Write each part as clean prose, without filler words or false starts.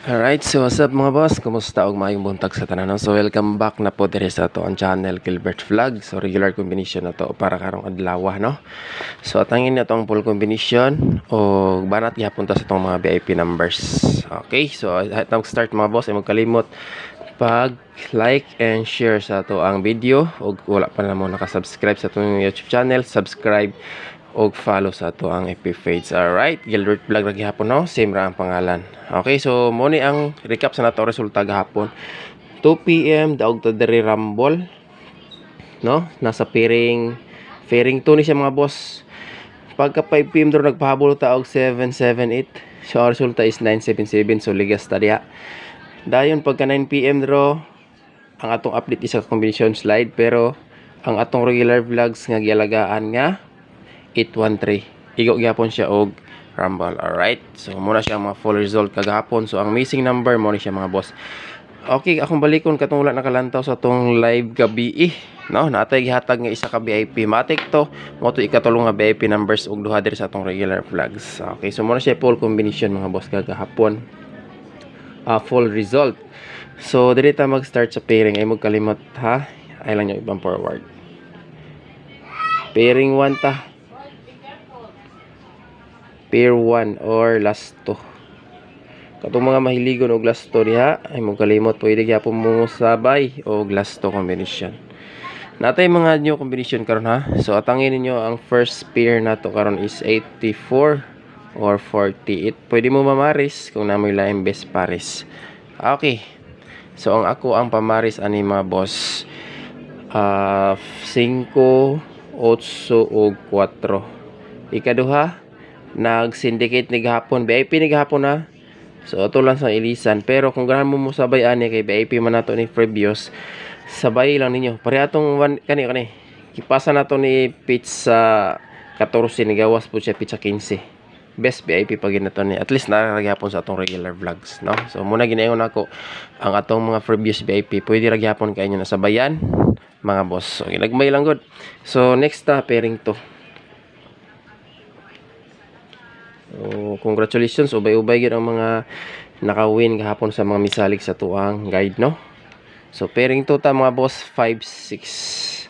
Alright, so what's up mga boss? Kumusta og maayong buntag sa tanan? So welcome back na po diri sa ato ang channel Gilbert Vlog. So regular combination na to para karong adlaw, no? So atangin na tong full combination o banat gihapon ta sa tong mga VIP numbers. Okay, so atong start mga boss, ay magkalimot pag like and share sa ato ang video ug wala pa na mo nakasubscribe sa atong YouTube channel, subscribe og follow sa ato ang FB page. Alright, Gilbert Vlog ra gihapon, no? Same ra ang pangalan. Okay, so mo ni ang recap sa nato resulta gahapon. 2 PM daog ta diri Rumble, no? Nasa pairing 2 ni siya mga boss. Pagka 5 PM dro nagpahabol ta og 778. So ang resulta is 977, so ligas ta diha. Dayon pagka 9 PM dro ang atong update isa ka combination slide, pero ang atong regular vlogs nga gialagaan nga 813. Igo gyapon siya og Rumble. Alright, so muna siya mga full result kagahapon. So ang missing number mo ni siya mga boss. Okay, akong balikon katong wala nakalantaw sa tong live gabi, no? Natay gihatag nga isa ka VIP matik to, mo to ikatulong nga VIP numbers ug duha diri sa atong regular vlogs. Okay, so muna siya full combination mga boss kagahapon. Full result. So diri ta mag-start sa pairing, ay magkalimot ha. Ay lang yung ibang forward. Pairing 1 ta. Pair 1 or last 2. Katong mga mahiligon og last 2 diha, ay mo kalimot pwede gyapon mo sabay og last 2 combination. Natay mga new combination karon ha. So atangin ninyo ang first pair nato karon is 84 or 48. Pwede mo mamaris kung namoy laing best pares. Okay. So ang pamaris ani mga boss 5, 8 ug 4. Ikaduha nag-syndicate ni gahapon, VIP ni gahapon na. So ato lang sa ilisan, pero kung ganahan mo sabay ani kay VIP man nato ni previous, sabay lang ninyo. Pare atong kani ipasa nato ni pitch sa 14 ni gawas po siya pitch sa 15. Best VIP pag nato ni at least naragihapon sa atong regular vlogs, no? So muna ginayon nako ang atong mga previous VIP pwede ra gyapon kay inyo na sabayan mga boss. So ginagmay lang good. So next pairing to. So, congratulations, ubay-ubay gid ang mga naka-win gahapon sa mga misalig sa tuang guide, no? So pairing to ta mga boss 5-6.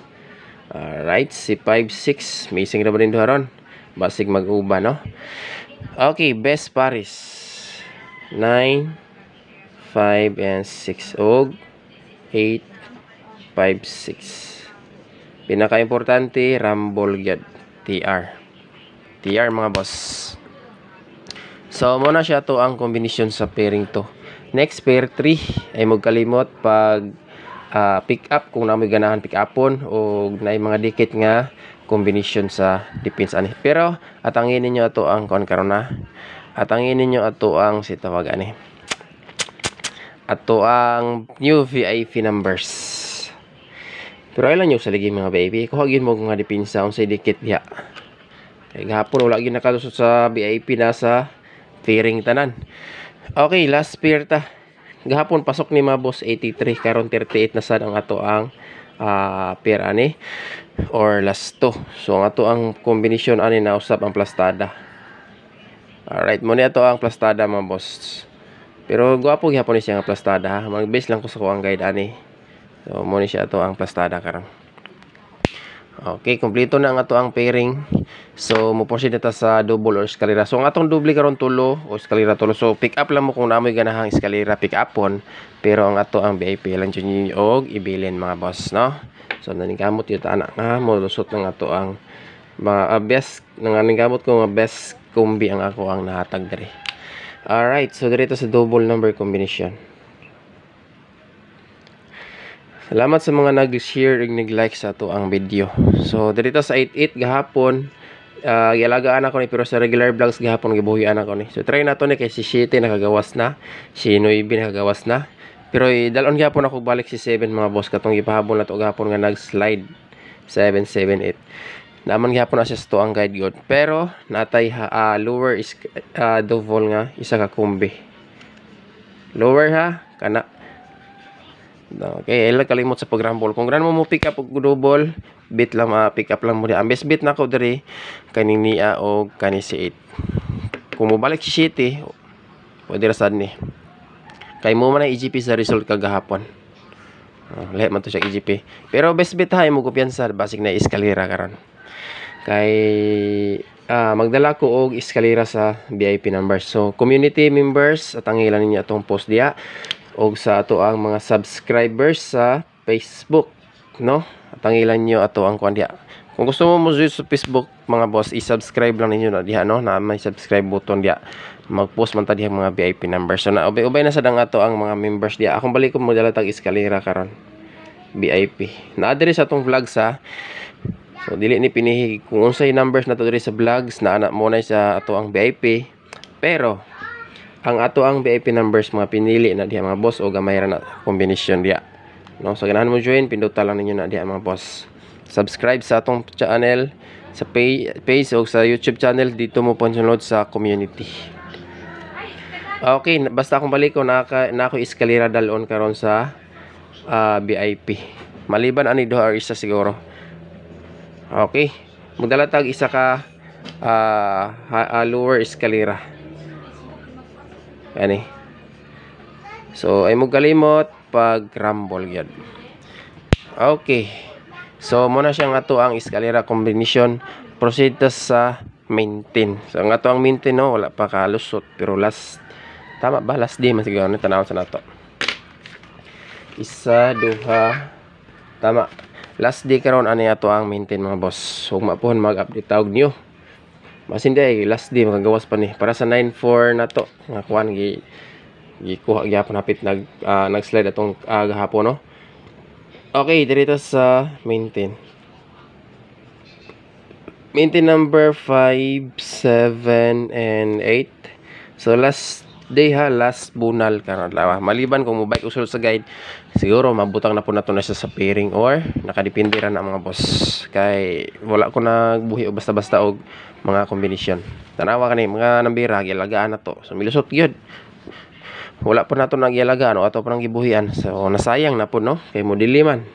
Alright, si 5-6 missing na ba rin doon basig mag-uba, no? Okay, best pares 9, 5 and 6 og 8, 5, 6. Pinaka-importante Rumble gyud TR mga boss. So muna siya to ang combination sa pairing to. Next pair 3 ay magkalimot pag pick up kung namoy ganahan pick upon o naay mga dikit nga combination sa defense ani. Pero atangin ninyo ato ang kon karon na. Atangin ninyo ato ang sitawag ani. Ato ang new VIP numbers. Pero ay lang nyo sa ligi mga baby. Kuhagin mo nga depensa unsay dikit diha. Kay gahapon wala gyud nakalusot sa VIP na sa pairing tanan. Okay, last pair ta. Gahapon pasok ni mga boss 83, karon 38 na sad ang ato ang pair ani or last 2. So ang ato ang combination ani na usab ang plastada. Alright, mo ni ato ang plastada mga boss. Pero guwapo gihapon ni siya nga plastada ha. Mag-base lang ko sa kuang guide ani. So mo ni siya ato ang plastada karon. Okay, kompleto na ang ato ang pairing. So mo proceed ta sa double or eskalera. So ang atong double karon tulo o eskalera tulo. So pick up lang mo kung namoy ganahang eskalera pick upon, pero ang ato ang VIP lang jud ninyo og ibilin mga boss, no? So naningkamot yun ta anak nga mo lusot ng ato ang mga best naningkamot ko nga best combi ang ako ang nahatag diri. Alright, so dito sa double number combination. Salamat sa mga nag-share ug nag-like sa ato ang video. So dito sa 88 gahapon gialagaan ako ni, pero sa regular vlogs gahapon gibuhian ako ni. So try nato ni kay si 7 nakagawas na, si 9 nakagawas na. Pero dalon gahapon ako balik si 7 mga boss katong gipahabol na to gahapon nga nag-slide 778. Naman gihapon na siya sa to ang guide god. Pero natay lower is double nga isa ka kumbi. Lower ha kana. Okay, ilang kalimot sa pag-rumble. Kung ganahan mo pick up og double, bit lang pick up lang mo di. Ang best bit na ko diri kanini o kani si 8. Kung mo balik si City, pwede ra sad ni. Kay mo man ang EGP sa result kagahapon. Lahat man to siya EGP. Pero best bet ha, mo kumpiyansa basig na eskalera karon. Kay magdala ko og eskalera sa VIP numbers. So community members at ang ilan ninyo atong post diya og sa ato ang mga subscribers sa Facebook, no? At ang ilan nyo ato ang kuan diya. Kung gusto mo mo sa Facebook mga boss, i-subscribe lang ninyo na diha, no? Na may subscribe button diya. Mag-post man ta diha mga VIP numbers. So na ubay na sa dang ato ang mga members diya. Akong balik ko mo dala tag eskalera karon. VIP. Na diri sa atong vlog sa. So dili ni pinihi kung unsay numbers na to diri sa vlogs na anak mo na sa ato ang VIP. Pero ang ato ang VIP numbers mga pinili na diha mga boss o gamay ra na kombinasyon diya. No, so ganahan mo join, pindutan lang ninyo na diha mga boss. Subscribe sa atong channel sa page o sa YouTube channel, dito mo punsunod sa community. Okay, basta akong balik ko na ako eskalera dalon karon sa VIP. Maliban ani duha or isa siguro. Okay, magdala tag isa ka lower eskalera. Ani. So ay mo kalimot pag rumble gyud. Okay. So muna siya nga to ang eskalera combination. Proceed ta sa maintain. So nga to ang maintain, no, wala pa kalusot pero last tama ba last day man siguro tanaw sa nato. Isa, duha, tama. Last day karon ani ato ang maintain mga boss. Ug mapuhon mag-update tawag niyo. Masin day last day magagawas pa ni para sa 94 na to. Nga kuan gikuha gyapon hapit nag-slide atong gahapon, no. Okay, dito sa maintain. Maintain number 5, 7, and 8. So last day ha, last bunal karon lawa. Maliban kung mobike usul sa guide, siguro mabutang na po nato na siya sa pairing or nakadepende ra na mga boss. Kay wala ko nagbuhi o basta-basta og mga kombinasyon. Tanawa kani mga nambira gilagaan na to. So milusot gyud. Wala po nato nagyalagaan o ato pa nang gibuhian. So nasayang na po, no, kay mo diliman.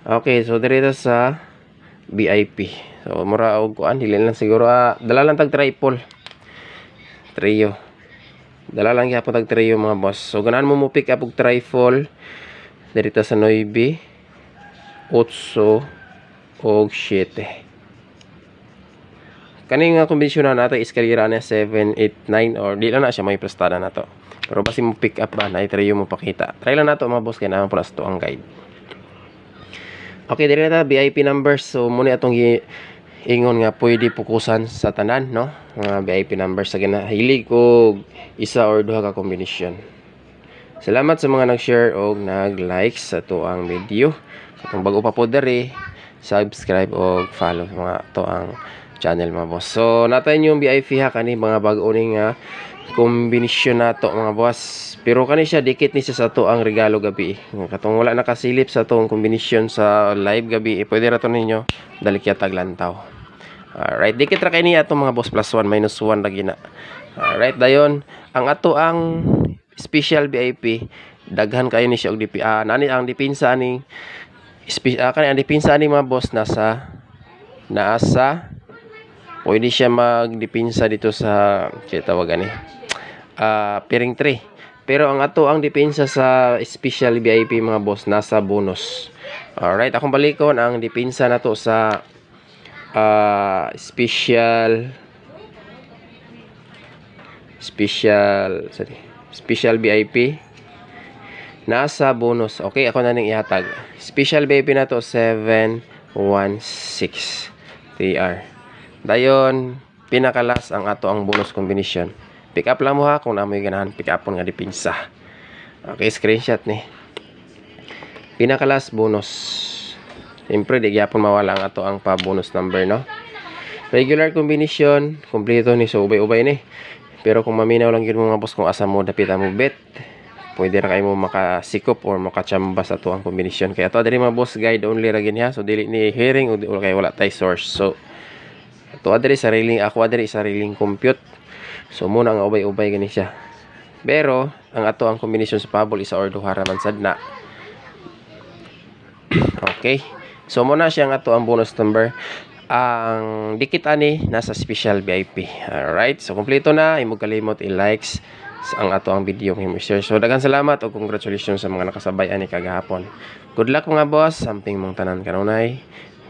Okay, so dito sa VIP. So mura og kuan dili lang siguro dala lang tag triple. Trio. Dala lang gyapon tag trio mga boss. So ganahan mo pick up og triple dito sa 9, 8 og 7. Kani nga kombinasyon na nato eskalera na 7, 8, 9 or di lang na siya may prestada na to. Pero basi mo pick up ba na trio mo pakita. Try lang nato mga boss kay naman po na to ang guide. Okay, dili na VIP numbers. So muna atong ingon nga pwede pukusan sa tanan, no? Mga VIP numbers sa ginahilig ko isa or duha ka kombinasyon. Salamat sa mga nag-share o nag-like sa to ang video. Kung bago pa po diri, subscribe o follow mga to ang channel mga boss. So natin yung VIP ha kani mga bago ning kombinasyon nato mga boss. Pero kani siya dikit ni siya sa to ang regalo gabi. Katong wala nakasilip sa to ang kombinasyon sa live gabi, pwede ra to ninyo dalikya taglantaw. Alright, dikit ra kay niya atong mga boss plus 1 minus 1 lagi na. Alright, dayon ang ato ang special VIP daghan kayo ni siya og nani ang dipinsa ani kani ang dipinsa ani mga boss nasa pwede siya magdipinsa dito sa tawagan ni pairing 3. Pero ang ato ang depensa sa special VIP mga boss nasa bonus. Alright, akong balikon ang depensa nato sa special VIP nasa bonus. Okay, ako na ning ihatag. Special VIP na to 716 TR. Dayon pinakalas ang ato ang bonus combination. Pick up lang mo ha kung namoy ganahan pick upon nga dipinsa. Okay, screenshot ni. Pinakalas bonus. Siyempre di gyapon mawala ang ato ang pa bonus number, no. Regular combination, kompleto ni so ubay-ubay ni. Pero kung maminaw lang gyud mo mga boss kung asa mo dapita mo bet, pwede ra kay mo makasikop or makachamba sa ato ang combination. Kaya ato diri mga boss guide only ra gid ha. So dili ni hearing o kay wala tay source. So ato diri sariling compute. So muna nga ubay-ubay gani siya. Pero ang ato ang combination sa pabol isa or duha ra man sad na. Okay. So muna siya ang ato ang bonus number. Ang dikit ani nasa special VIP. Alright. So kompleto na, imo kalimot i-likes sa ang ato ang video himo share. So daghang salamat o congratulations sa mga nakasabay ani kagahapon. Good luck mga boss, samping mong tanan kanunay.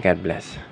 God bless.